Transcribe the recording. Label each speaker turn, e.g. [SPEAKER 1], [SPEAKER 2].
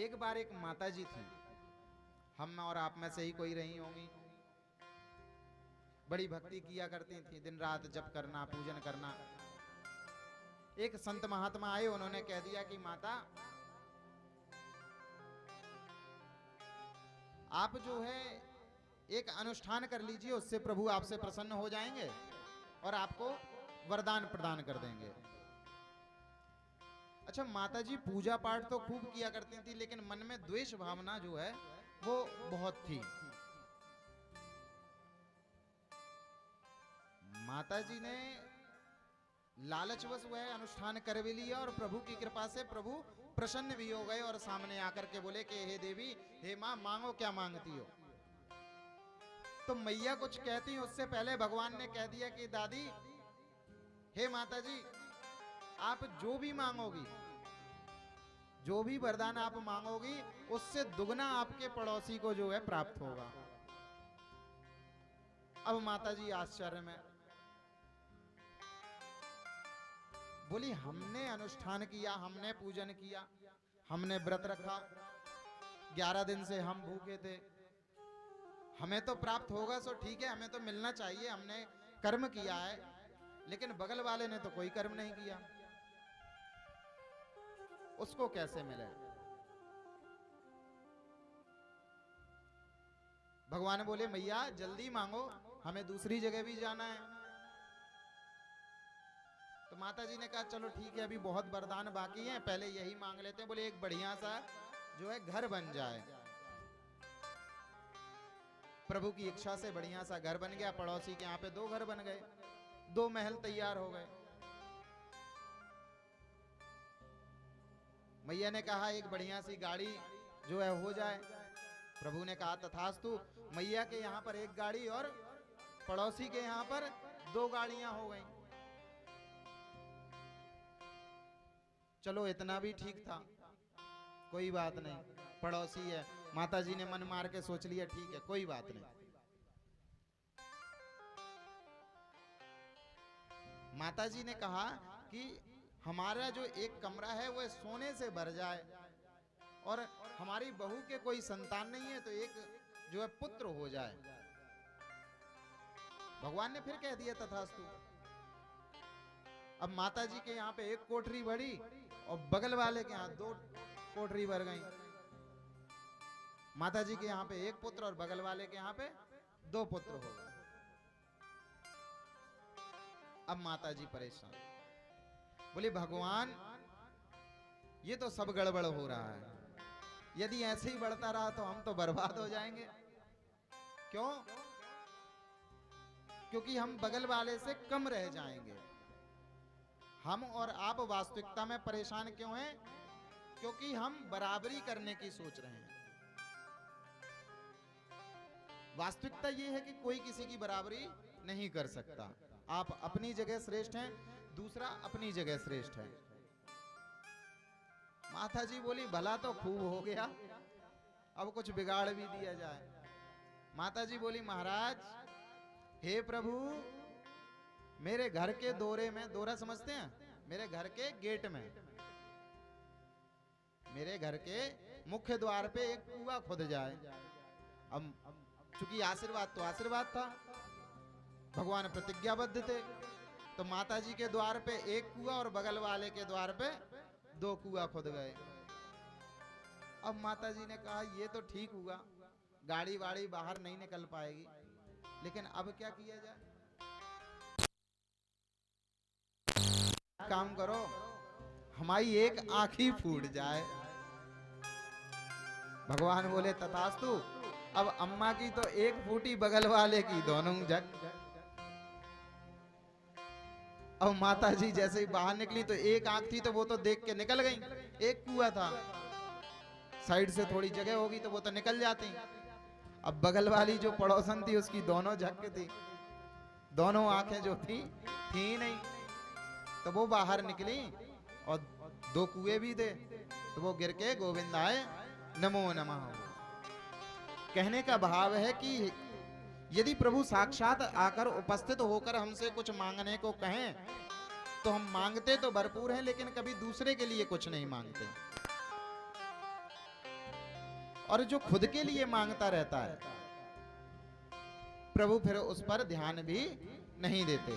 [SPEAKER 1] एक बार एक माता जी थी, हम और आप में से ही कोई रही होंगी। बड़ी भक्ति किया करती थी, दिन रात जप करना, पूजन करना। एक संत महात्मा आए, उन्होंने कह दिया कि माता आप जो है एक अनुष्ठान कर लीजिए, उससे प्रभु आपसे प्रसन्न हो जाएंगे और आपको वरदान प्रदान कर देंगे। अच्छा, माता जी पूजा पाठ तो खूब किया करती थी, लेकिन मन में द्वेष भावना जो है वो बहुत थी। माता जी ने लालचवश वह अनुष्ठान कर भी लिया और प्रभु की कृपा से प्रभु प्रसन्न भी हो गए और सामने आकर के बोले कि हे देवी, हे मां, मांगो क्या मांगती हो। तो मैया कुछ कहती, उससे पहले भगवान ने कह दिया कि दादी, हे माता जी, आप जो भी मांगोगी, जो भी वरदान आप मांगोगी, उससे दुगना आपके पड़ोसी को जो है प्राप्त होगा। अब माता जी आश्चर्य में बोली, हमने अनुष्ठान किया, हमने पूजन किया, हमने व्रत रखा, 11 दिन से हम भूखे थे, हमें तो प्राप्त होगा सो ठीक है, हमें तो मिलना चाहिए, हमने कर्म किया है। लेकिन बगल वाले ने तो कोई कर्म नहीं किया, उसको कैसे मिले? भगवान बोले, मैया जल्दी मांगो, हमें दूसरी जगह भी जाना है। तो माता जी ने कहा चलो ठीक है, अभी बहुत वरदान बाकी हैं, पहले यही मांग लेते हैं। बोले एक बढ़िया सा जो है घर बन जाए। प्रभु की इच्छा से बढ़िया सा घर बन गया। पड़ोसी के यहाँ पे 2 घर बन गए, 2 महल तैयार हो गए। मैया ने कहा एक बढ़िया सी गाड़ी जो है हो जाए। प्रभु ने कहा तथास्तु। मैया के यहाँ पर 1 गाड़ी और पड़ोसी के यहाँ पर 2 गाड़ियां हो गई। चलो इतना भी ठीक था, कोई बात नहीं, पड़ोसी है। माता जी ने मन मार के सोच लिया ठीक है, कोई बात नहीं। माता जी ने कहा कि हमारा जो एक कमरा है वह सोने से भर जाए और हमारी बहू के कोई संतान नहीं है तो एक जो है पुत्र हो जाए। भगवान ने फिर कह दिया तथास्तु। अब माता जी के यहाँ पे 1 कोठरी भरी और बगल वाले के यहाँ 2 कोठरी भर गई। माता जी के यहाँ पे 1 पुत्र और बगल वाले के यहाँ पे 2 पुत्र हो गए। अब माता जी परेशान, बोले भगवान ये तो सब गड़बड़ हो रहा है, यदि ऐसे ही बढ़ता रहा तो हम तो बर्बाद हो जाएंगे। क्यों? क्योंकि हम बगल वाले से कम रह जाएंगे। हम और आप वास्तविकता में परेशान क्यों हैं? क्योंकि हम बराबरी करने की सोच रहे हैं। वास्तविकता यह है कि कोई किसी की बराबरी नहीं कर सकता। आप अपनी जगह श्रेष्ठ हैं, दूसरा अपनी जगह श्रेष्ठ है। माता जी बोली भला तो खूब हो गया, अब कुछ बिगाड़ भी दिया जाए। माता जी बोली महाराज, हे प्रभु, मेरे घर के दोरे में, दोरा समझते हैं, मेरे घर के गेट में, मेरे घर के मुख्य द्वार पे एक कुआं खुद जाए। अब चूंकि आशीर्वाद तो आशीर्वाद था, भगवान प्रतिज्ञाबद्ध थे, तो माता जी के द्वार पे 1 कुआं और बगल वाले के द्वार पे 2 कुआं खुद गए। अब माता जी ने कहा ये तो ठीक हुआ, गाड़ी वाड़ी बाहर नहीं निकल पाएगी, लेकिन अब क्या किया जाए? काम करो, हमारी एक आंख ही फूट जाए। भगवान बोले तथास्तु। अब अम्मा की तो 1 फूटी, बगल वाले की दोनों जग। अब माता जी जैसे ही बाहर निकली तो 1 आंख थी तो वो तो देख के निकल गई, 1 कुआं था, साइड से थोड़ी जगह होगी तो वो तो निकल जाती। अब बगल वाली जो पड़ोसन थी उसकी दोनों झक थी, दोनों आंखें जो थी नहीं, तो वो बाहर निकली और 2 कुएं भी थे, तो वो गिर के गोविंदाय नमो नमः। कहने का भाव है कि यदि प्रभु साक्षात आकर उपस्थित होकर हमसे कुछ मांगने को कहें तो हम मांगते तो भरपूर हैं, लेकिन कभी दूसरे के लिए कुछ नहीं मांगते। और जो खुद के लिए मांगता रहता है, प्रभु फिर उस पर ध्यान भी नहीं देते।